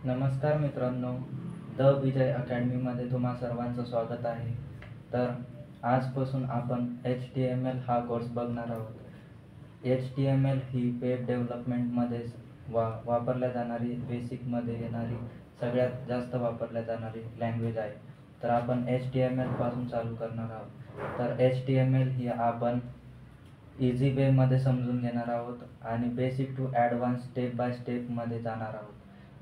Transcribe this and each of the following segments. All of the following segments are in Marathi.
नमस्कार मित्रांनो, द विजय अकॅडमीमध्ये तुम्हा सर्वांचं स्वागत आहे. तर आजपासून आपण HTML हा कोर्स बघणार आहोत. HTML ही वेब डेव्हलपमेंटमध्ये वापरल्या जाणारी, बेसिकमध्ये येणारी, सगळ्यात जास्त वापरल्या जाणारी लँग्वेज आहे. तर आपण HTML पासून चालू करणार आहोत. तर HTML ही आपण इझी वेमध्ये समजून घेणार आहोत आणि basic to advance step by स्टेपमध्ये जाणार आहोत.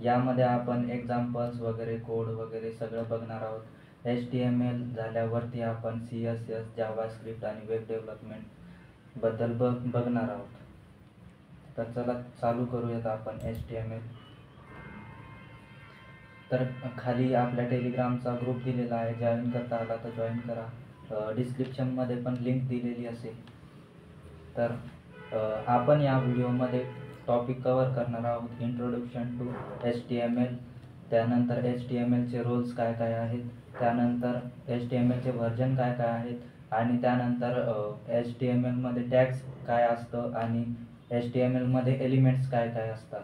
यामध्ये आपण एक्झाम्पल्स वगैरे, कोड वगैरे सगळं बघणार आहोत. HTML झाल्यावरती आपण CSS, जावास्क्रिप्ट आणि वेब डेव्हलपमेंटबद्दल बघणार आहोत. तर चला चालू करूयात आपण HTML. तर खाली आपल्या टेलिग्रामचा ग्रुप दिलेला आहे, जॉईन करता आला तर जॉईन करा. डिस्क्रिप्शनमध्ये पण लिंक दिलेली असेल. तर आपण या व्हिडिओमध्ये टॉपिक कवर करणार आहोत. इंट्रोडक्शन टू HTML, त्यानंतर HTMLचे रोल्स काय काय आहेत, त्यानंतर HTMLचे व्हर्जन काय काय आहेत आणि त्यानंतर HTMLमध्ये टॅग्स काय असतं आणि HTMLमध्ये एलिमेंट्स काय काय असतात.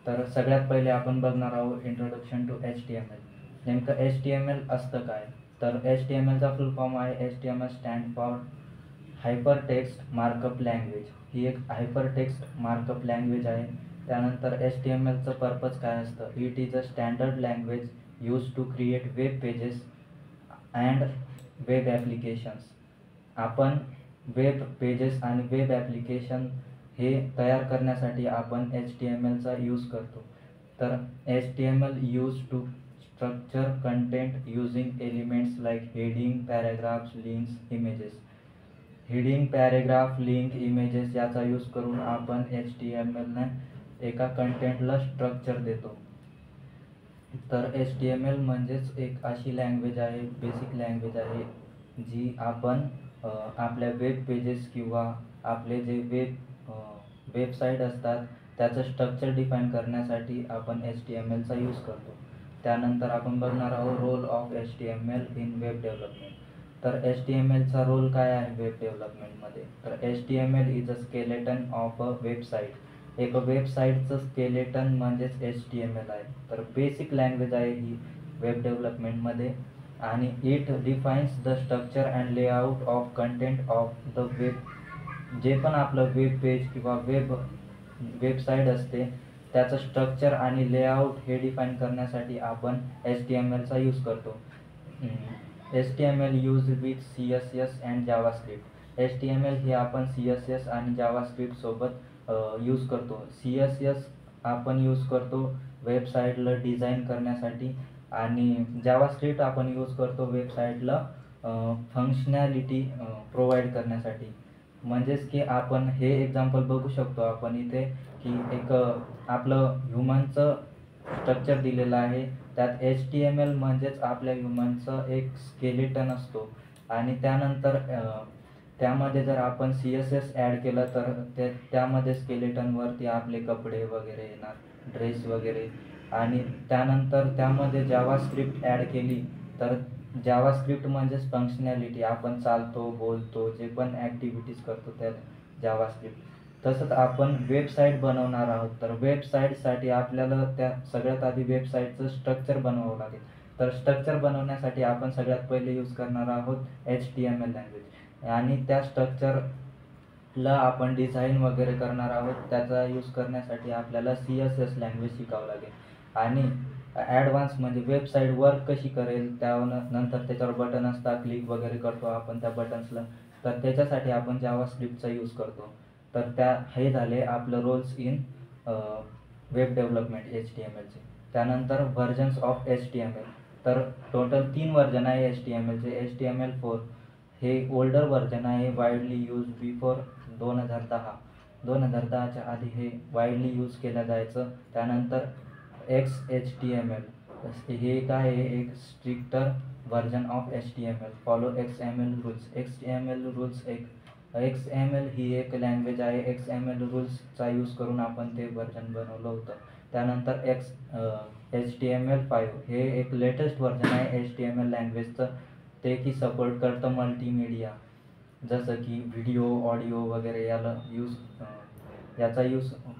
तर सगळ्यात पहिले आपण बघणार आहोत इंट्रोडक्शन टू HTML. नेमकं HTML असतं काय? तर HTMLचा फुल फॉर्म आहे HTML stand for hyper text markup language. ही एक हायपर टेक्स्ट मार्कअप लँग्वेज आहे. त्यानंतर HTMLचं पर्पज काय असतं? It is a standard language use to create web pages and web applications. आपण वेब पेजेस आणि वेब ॲप्लिकेशन हे तयार करण्यासाठी आपण HTMLचा यूज करतो. तर HTML use to structure content using elements like heading, paragraphs, links, images. Heading, paragraph, link, images याचा यूज करून आपण HTMLने एका कंटेंटला स्ट्रक्चर देतो. तर HTML म्हणजेच एक अशी लँग्वेज आहे, बेसिक लँग्वेज आहे, जी आपण आपल्या वेब पेजेस किंवा आपले जे वेबसाईट असतात त्याचं स्ट्रक्चर डिफाईन करण्यासाठी आपण HTMLचा यूज करतो. त्यानंतर आपण बघणार आहोत role of HTML in web development. तर HTMLचा रोल काय आहे वेब डेव्हलपमेंटमध्ये? तर HTML is a skeleton of a website. एक वेबसाईटचं स्केलेटन म्हणजेच HTML आहे. तर बेसिक लँग्वेज आहे ही वेब डेव्हलपमेंटमध्ये आणि it defines the structure and layout of content of the web. जे पण आपलं वेब पेज किंवा वेबसाईट असते त्याचं स्ट्रक्चर आणि लेआउट हे डिफाईन करण्यासाठी आपण HTMLचा यूज करतो. HTML use with CSS and JavaScript. HTML हे आपण CSS आणि जावास्क्रिप्ट सोबत यूज करतो. CSS आपण यूज करतो वेबसाईटला डिझाईन करण्यासाठी आणि जावास्क्रिप्ट आपण यूज करतो वेबसाईटला फंक्शनॅलिटी प्रोव्हाइड करण्यासाठी. म्हणजेच की आपण हे एक्झाम्पल बघू शकतो आपण इथे की एक आपलं ह्युमनचं स्ट्रक्चर दिलेलं आहे. त्यात HTML म्हणजेच आपल्या ह्युमनचं एक स्केलेटन असतो आणि त्यानंतर त्यामध्ये जर आपण CSS ॲड केलं तर त्यामध्ये स्केलेटनवरती आपले कपडे वगैरे येणार, ड्रेस वगैरे. आणि त्यानंतर त्यामध्ये जावास्क्रिप्ट ॲड केली तर जावास्क्रिप्ट म्हणजेच फंक्शनॅलिटी, आपण चालतो, बोलतो, जे पण ॲक्टिव्हिटीज करतो त्यात जावास्क्रिप्ट. तसंच आपण वेबसाईट बनवणार आहोत तर वेबसाईटसाठी आपल्याला त्या सगळ्यात आधी वेबसाईटचं स्ट्रक्चर बनवावं लागेल. तर स्ट्रक्चर बनवण्यासाठी आपण सगळ्यात पहिले यूज करणार आहोत HTML लँग्वेज आणि त्या स्ट्रक्चरला आपण डिझाईन वगैरे करणार आहोत. त्याचा यूज करण्यासाठी आपल्याला CSS लँग्वेज शिकावं लागेल आणि ॲडव्हान्स म्हणजे वेबसाईट वर्क कशी करेल नंतर त्याच्यावर बटन असतात, क्लिक वगैरे करतो आपण त्या बटन्सला, तर त्याच्यासाठी आपण जावास्क्रिप्टचा यूज करतो. तर हे झाले आपलं रोल्स इन वेब डेव्हलपमेंट HTMLचे. त्यानंतर व्हर्जन्स ऑफ HTML. तर टोटल 3 व्हर्जन आहे HTMLचे. HTML4 हे ओल्डर व्हर्जन आहे, वाईडली यूज बिफोर 2010. 2010च्या आधी हे वाईडली यूज केलं जायचं. त्यानंतर XHTML हे काय आहे, एक stricter version of HTML, follow XML rules. XML ही एक लँग्वेज आहे. XML रूल्सचा यूज करून आपण ते व्हर्जन बनवलं होतं. त्यानंतर HTML5 हे एक लेटेस्ट व्हर्जन आहे HTML लँग्वेजचं. ते की सपोर्ट करतं मल्टीमीडिया, जसं की व्हिडिओ, ऑडिओ वगैरे याचा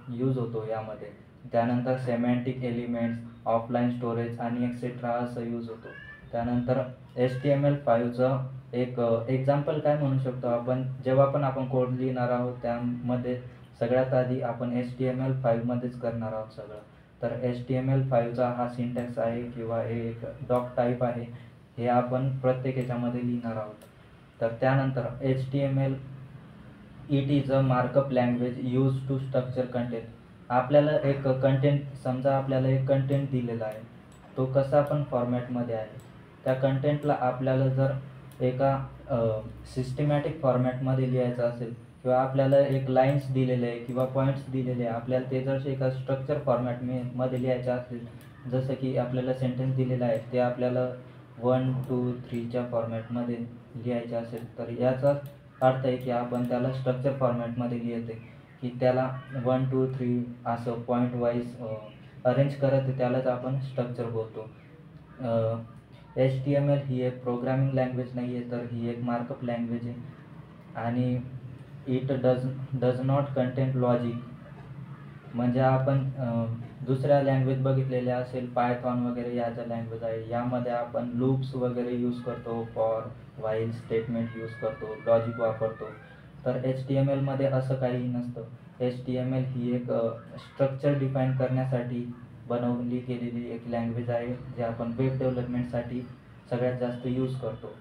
यूज होतो यामध्ये. त्यानंतर सेमॅन्टिक एलिमेंट्स, ऑफलाईन स्टोरेज आणि एक्सेट्रा असं यूज होतो. त्यानंतर HTML5चं एक एक्झाम्पल काय म्हणू शकतो आपण, जेव्हा पण आपण कोड लिहिणार आहोत त्यामध्ये सगळ्यात आधी आपण HTML5मध्येच करणार आहोत सगळं. तर HTML5चा हा सिंटॅक्स आहे किंवा हे एक डॉक टाईप आहे, हे आपण प्रत्येक ह्याच्यामध्ये लिहिणार आहोत. तर त्यानंतर HTML it is a markup language use to structure content. आपल्याला एक कंटेंट, समजा आपल्याला एक कंटेंट दिलेला आहे, तो कसा पण फॉर्मॅटमध्ये आहे. त्या कंटेंटला आपल्याला जर एका सिस्टमॅटिक फॉर्मॅटमध्ये लिहायचं असेल किंवा आपल्याला एक लाईन्स दिलेले आहे किंवा पॉईंट्स दिलेले आहे, आपल्याला ते जर एका स्ट्रक्चर फॉर्मॅटमध्ये लिहायचं असेल, जसं की आपल्याला सेंटेन्स दिलेलं आहे ते आपल्याला 1, 2, 3च्या फॉर्मॅटमध्ये लिहायचे असेल, तर याचाच अर्थ आहे की आपण त्याला स्ट्रक्चर फॉर्मॅटमध्ये लिहिते, की त्याला 1, 2, 3 असं पॉईंट वाईज अरेंज करत त्यालाच आपण स्ट्रक्चर बोलतो. HTML ही एक प्रोग्रामिंग लँग्वेज नाही आहे, तर ही एक मार्कअप लँग्वेज आहे आणि it does not content logic. म्हणजे आपण दुसऱ्या लँग्वेज बघितलेल्या असेल, पायथॉन वगैरे या ज्या लँग्वेज आहे, यामध्ये आपण लूप्स वगैरे यूज करतो, फॉर व्हाईल स्टेटमेंट यूज करतो, लॉजिक वापरतो. तर HTMLमध्ये असं काही नसतं. HTML ही एक स्ट्रक्चर डिफाईन करण्यासाठी बनवली गेलेली एक लँग्वेज आहे, जे आपण वेब डेव्हलपमेंटसाठी सगळ्यात जास्त यूज करतो.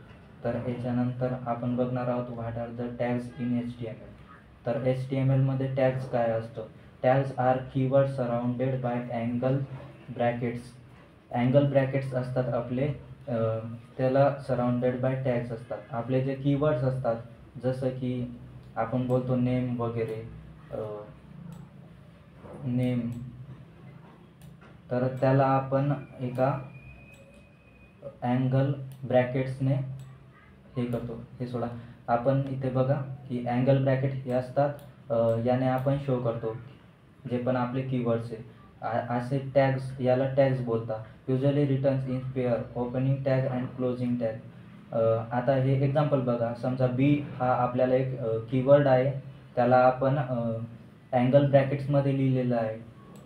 तर याच्यानंतर आपण बघणार आहोत what are the tags in HTML. तर HTMLमध्ये टॅग्स काय असतं? Tags are keyword surrounded by angle brackets. Angle brackets असतात आपले, त्याला सराउंडेड बाय टॅग्स असतात. आपले जे कीवर्ड्स असतात, जसं की आपण बोलतो नेम वगैरे, नेम, तर त्याला आपण एका अँगल ब्रॅकेट्सने हे करतो. हे सोडा, आपण इथे बघा की अँगल ब्रॅकेट हे असतात, याने आपण शो करतो जे पण आपले कीवर्ड्स आहे. असे टॅग्स, याला टॅग्स बोलतात. Usually returns in pair, opening tag and closing tag. आता हे एक्झाम्पल बघा, समजा बी हा आपल्याला एक कीवर्ड आहे, त्याला आपण अँगल ब्रॅकेट्समध्ये लिहिलेला आहे,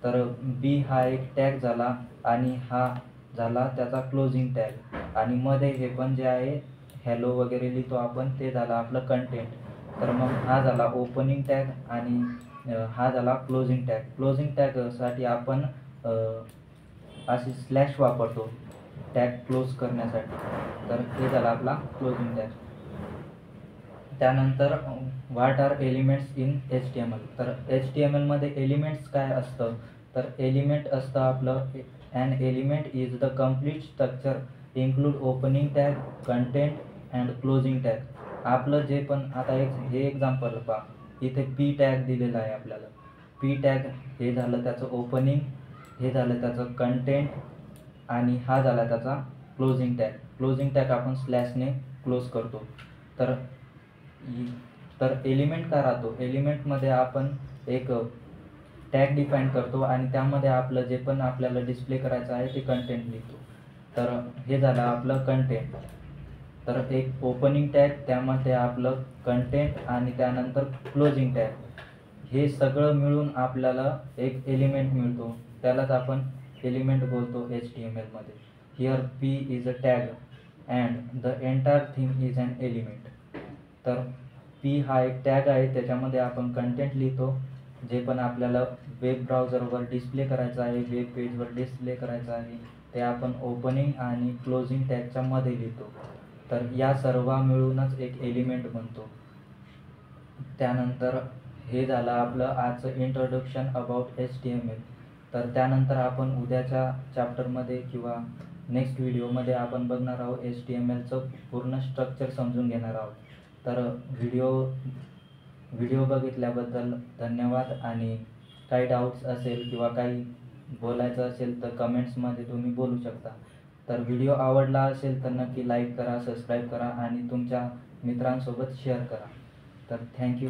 तर बी हा एक टॅग झाला आणि हा झाला त्याचा क्लोजिंग टॅग, आणि मध्ये हे पण जे आहे हॅलो वगैरे लिहितो आपण, ते झालं आपलं कंटेंट. तर मग हा झाला ओपनिंग टॅग आणि हा झाला क्लोजिंग टॅग. क्लोजिंग टॅगसाठी आपण अशी स्लॅश वापरतो टॅग क्लोज करण्यासाठी. तर हे झाला आपला क्लोजिंग टॅग. त्यानंतर what are elements in HTML. तर HTMLमध्ये एलिमेंट्स काय असतं? तर एलिमेंट असतं आपलं, an element is the complete structure include opening tag, content and closing tag. आपलं जे पण, आता हे एक्झाम्पल पहा, इथे पी टॅग दिलेला आहे आपल्याला. पी टॅग हे झालं त्याचं ओपनिंग, हे झालं त्याचं कंटेंट आणि हा झाला त्याचा क्लोजिंग टॅग. क्लोजिंग टॅग आपण स्लॅशने क्लोज करतो. तर एलिमेंट का राहतो? एलिमेंटमध्ये आपण एक टॅग डिफाईन करतो आणि त्यामध्ये आपलं जे पण आपल्याला डिस्प्ले करायचं आहे ते कंटेंट लिहितो. तर हे झालं आपलं कंटेंट. तर एक ओपनिंग टॅग, त्यामध्ये आपलं कंटेंट आणि त्यानंतर क्लोजिंग टॅग, हे सगळं मिळून आपल्याला एक एलिमेंट मिळतो, त्यालाच आपण एलिमेंट बोलतो HTMLमध्ये. Here P is a tag and the entire thing is an element. तर P हा एक टॅग आहे, त्याच्यामध्ये आपण कंटेंट लिहितो, जे पण आपल्याला वेब ब्राउझरवर डिस्प्ले करायचं आहे, वेब पेजवर डिस्प्ले करायचं आहे, ते आपण ओपनिंग आणि क्लोजिंग टॅगच्या मध्ये लिहितो. तर या सर्व मिळूनच एक एलिमेंट बनतो. त्यानंतर हे झालं आपलं आजचं इंट्रोडक्शन अबाउट HTML. तर त्यानंतर आपण उद्याच्या चॅप्टरमध्ये किंवा नेक्स्ट व्हिडिओमध्ये आपण बघणार आहोत HTMLचं पूर्ण स्ट्रक्चर समजून घेणार आहोत. तर व्हिडिओ बघितल्याबद्दल धन्यवाद, आणि काही डाऊट्स असेल किंवा काही बोलायचं असेल तर कमेंट्समध्ये तुम्ही बोलू शकता. तर व्हिडिओ आवडला असेल तर नक्की लाईक करा, सबस्क्राईब करा आणि तुमच्या मित्रांसोबत शेअर करा. तर थँक्यू.